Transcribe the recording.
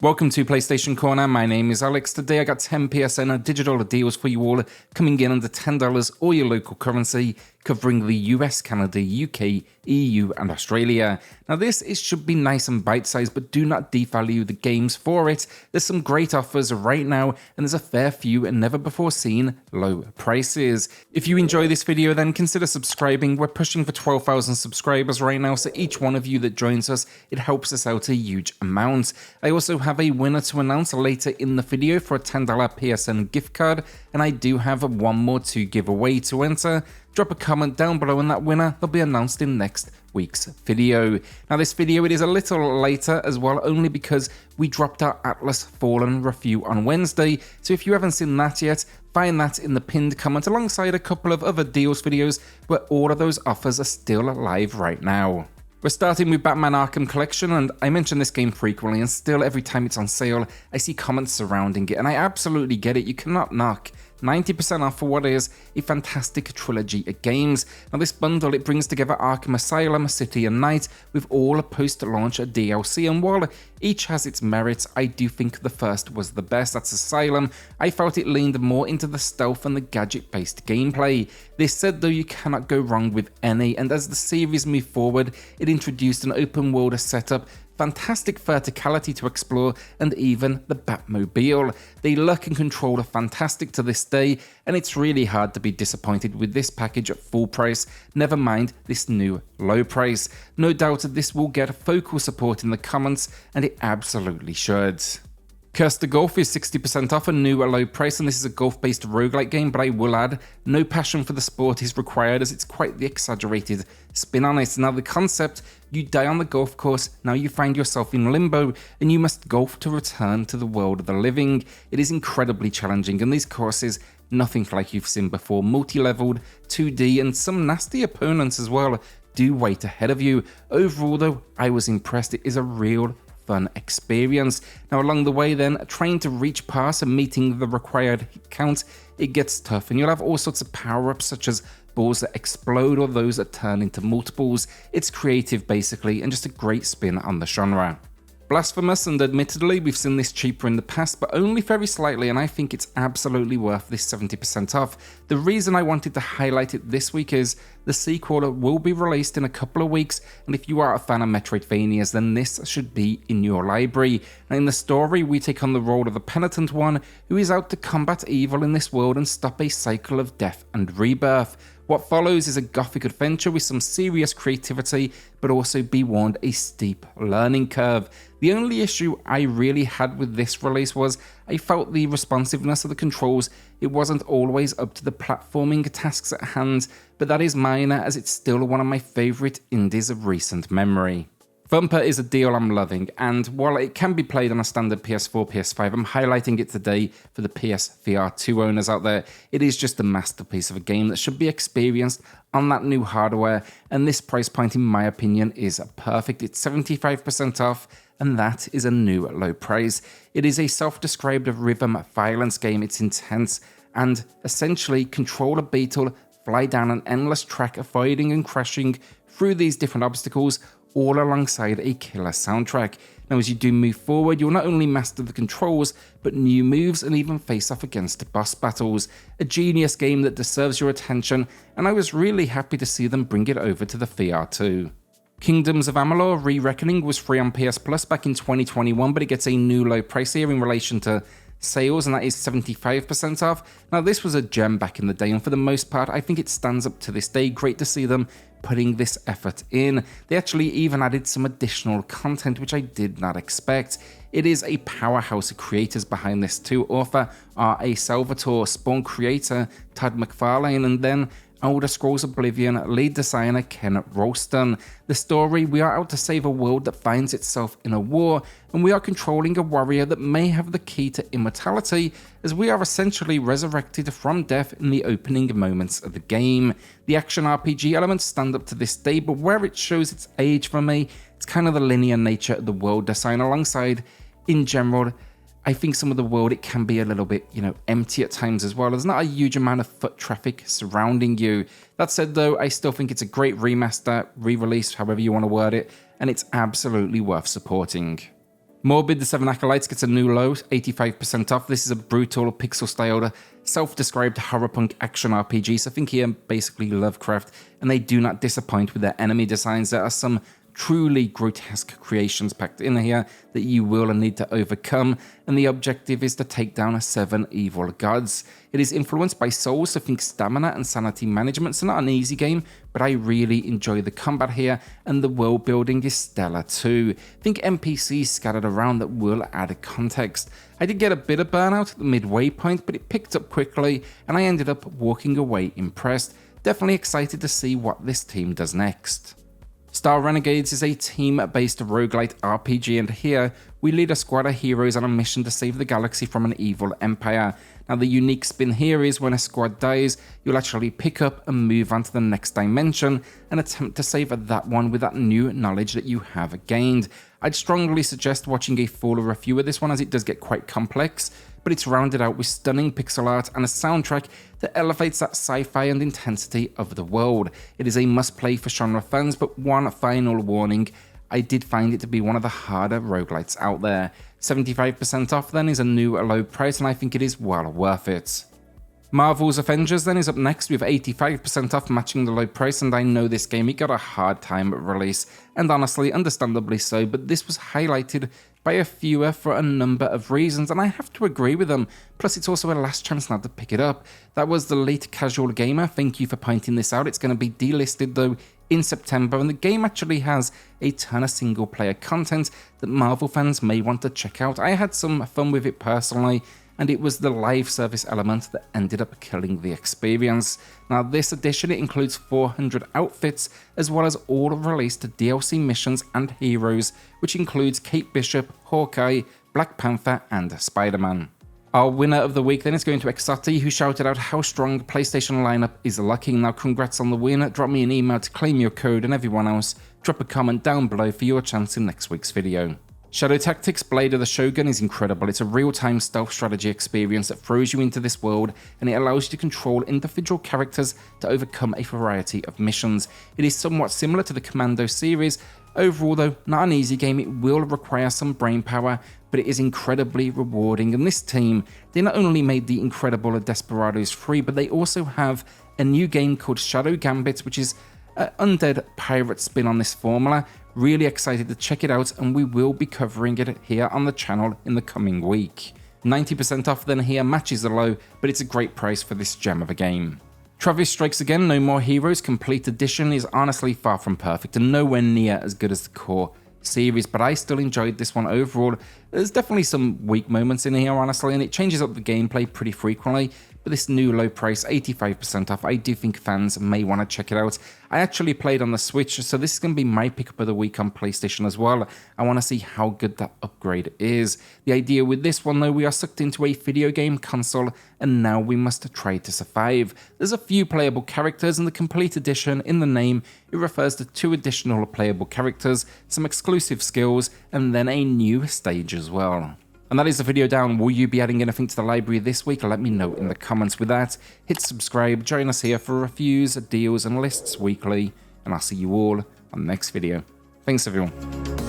Welcome to PlayStation Corner, my name is Alex. Today I got 10 PSN digital deals for you all, coming in under $10 or your local currency, covering the US, Canada, UK, EU and Australia. Now this should be nice and bite-sized, but do not devalue the games for it. There's some great offers right now, and there's a fair few and never before seen low prices. If you enjoy this video, then consider subscribing. We're pushing for 12,000 subscribers right now, so each one of you that joins us, it helps us out a huge amount. I also have a winner to announce later in the video for a $10 PSN gift card, and I do have one more to give away to enter. Drop a comment down below and that winner will be announced in next week's video. Now this video, it is a little later as well, only because we dropped our Atlas Fallen review on Wednesday, so if you haven't seen that yet, find that in the pinned comment alongside a couple of other deals videos where all of those offers are still live right now. We're starting with Batman Arkham Collection, and I mention this game frequently, and still every time it's on sale, I see comments surrounding it, and I absolutely get it. You cannot knock 90% off for what is a fantastic trilogy of games. Now this bundle, it brings together Arkham Asylum, City and Night with all post-launch DLC, and while each has its merits, I do think the first was the best. That's Asylum. I felt it leaned more into the stealth and the gadget-based gameplay. This said though, you cannot go wrong with any, and as the series moved forward, it introduced an open world setup, fantastic verticality to explore, and even the Batmobile. The look and control are fantastic to this day, and it's really hard to be disappointed with this package at full price, never mind this new low price. No doubt that this will get focal support in the comments, and it absolutely should. Curse to Golf is 60% off a new low price, and this is a golf-based roguelike game, but I will add, no passion for the sport is required as it's quite the exaggerated spin on it. Now the concept, you die on the golf course, now you find yourself in limbo, and you must golf to return to the world of the living. It is incredibly challenging, and these courses, nothing like you've seen before, multi-leveled, 2D, and some nasty opponents as well do wait ahead of you. Overall though, I was impressed. It is a real fun experience. Now along the way then, trying to reach past and meeting the required hit count, it gets tough, and you'll have all sorts of power-ups such as balls that explode or those that turn into multiples. It's creative basically, and just a great spin on the genre. Blasphemous, and admittedly we've seen this cheaper in the past, but only very slightly, and I think it's absolutely worth this 70% off. The reason I wanted to highlight it this week is the sequel will be released in a couple of weeks, and if you are a fan of Metroidvanias, then this should be in your library. Now in the story, we take on the role of the penitent one who is out to combat evil in this world and stop a cycle of death and rebirth. What follows is a gothic adventure with some serious creativity, but also be warned, a steep learning curve. The only issue I really had with this release was I felt the responsiveness of the controls, it wasn't always up to the platforming tasks at hand, but that is minor as it's still one of my favourite indies of recent memory. Thumper is a deal I'm loving, and while it can be played on a standard PS4 PS5, I'm highlighting it today for the PSVR 2 owners out there. It is just a masterpiece of a game that should be experienced on that new hardware, and this price point in my opinion is perfect. It's 75% off, and that is a new low price. It is a self-described rhythm violence game. It's intense, and essentially control a beetle, fly down an endless track, avoiding and crashing through these different obstacles, all alongside a killer soundtrack. Now as you do move forward, you'll not only master the controls, but new moves and even face off against boss battles. A genius game that deserves your attention, and I was really happy to see them bring it over to the VR too. Kingdoms of Amalur Re-Reckoning was free on PS Plus back in 2021, but it gets a new low price here in relation to sales, and that is 75% off. Now this was a gem back in the day, and for the most part I think it stands up to this day. Great to see them putting this effort in. They actually even added some additional content which I did not expect. It is a powerhouse of creators behind this too. Author R.A. Salvatore, Spawn creator Todd McFarlane, and then Elder Scrolls Oblivion lead designer Ken Rolston. The story, we are out to save a world that finds itself in a war, and we are controlling a warrior that may have the key to immortality, as we are essentially resurrected from death in the opening moments of the game. The action RPG elements stand up to this day, but where it shows its age for me, it's kind of the linear nature of the world design alongside, in general, I think some of the world, it can be a little bit, empty at times as well. There's not a huge amount of foot traffic surrounding you. That said though, I still think it's a great remaster, re-release, however you want to word it, and it's absolutely worth supporting. Morbid, the 7 Acolytes gets a new low, 85% off. This is a brutal, pixel-styled, self-described horror-punk action RPG, so think here basically Lovecraft, and they do not disappoint with their enemy designs. There are some truly grotesque creations packed in here that you will need to overcome, and the objective is to take down 7 evil gods. It is influenced by souls, so think stamina and sanity management, so not an easy game, but I really enjoy the combat here, and the world building is stellar too. Think NPCs scattered around that will add context. I did get a bit of burnout at the midway point, but it picked up quickly, and I ended up walking away impressed. Definitely excited to see what this team does next. Star Renegades is a team-based roguelite RPG, and here we lead a squad of heroes on a mission to save the galaxy from an evil empire. Now the unique spin here is when a squad dies, you'll actually pick up and move on to the next dimension and attempt to save that one with that new knowledge that you have gained. I'd strongly suggest watching a full review of this one as it does get quite complex, but it's rounded out with stunning pixel art and a soundtrack that elevates that sci-fi and intensity of the world. It is a must-play for genre fans, but one final warning, I did find it to be one of the harder roguelites out there. 75% off then is a new low price, and I think it is well worth it. Marvel's Avengers then is up next with 85% off, matching the low price, and I know this game, it got a hard time at release, and honestly, understandably so, but this was highlighted by a fewer for a number of reasons, and I have to agree with them. Plus, it's also a last chance now to pick it up. That was the Late Casual Gamer. Thank you for pointing this out. It's going to be delisted though in September, and the game actually has a ton of single player content that Marvel fans may want to check out. I had some fun with it personally, and it was the live service element that ended up killing the experience. Now this edition, it includes 400 outfits, as well as all released DLC missions and heroes, which includes Kate Bishop, Hawkeye, Black Panther, and Spider-Man. Our winner of the week then is going to Exotti, who shouted out how strong PlayStation lineup is looking. Now congrats on the win, drop me an email to claim your code, and everyone else, drop a comment down below for your chance in next week's video. Shadow Tactics Blade of the Shogun is incredible. It's a real-time stealth strategy experience that throws you into this world, and it allows you to control individual characters to overcome a variety of missions. It is somewhat similar to the Commando series. Overall though, not an easy game. It will require some brain power, but it is incredibly rewarding, and this team, they not only made the incredible Desperados 3, but they also have a new game called Shadow Gambit, which is an undead pirate spin on this formula. Really excited to check it out, and we will be covering it here on the channel in the coming week. 90% off then here matches the low, but it's a great price for this gem of a game. Travis Strikes Again, No More Heroes Complete Edition is honestly far from perfect and nowhere near as good as the core series, but I still enjoyed this one overall. There's definitely some weak moments in here, honestly, and it changes up the gameplay pretty frequently, but this new low price, 85% off, I do think fans may want to check it out. I actually played on the Switch, so this is going to be my pickup of the week on PlayStation as well. I want to see how good that upgrade is. The idea with this one though, we are sucked into a video game console, and now we must try to survive. There's a few playable characters, and the complete edition, in the name, it refers to 2 additional playable characters, some exclusive skills, and then a new stage as well. And that is the video down. Will you be adding anything to the library this week? Let me know in the comments. With that, hit subscribe, join us here for reviews, deals, and lists weekly, and I'll see you all on the next video. Thanks everyone.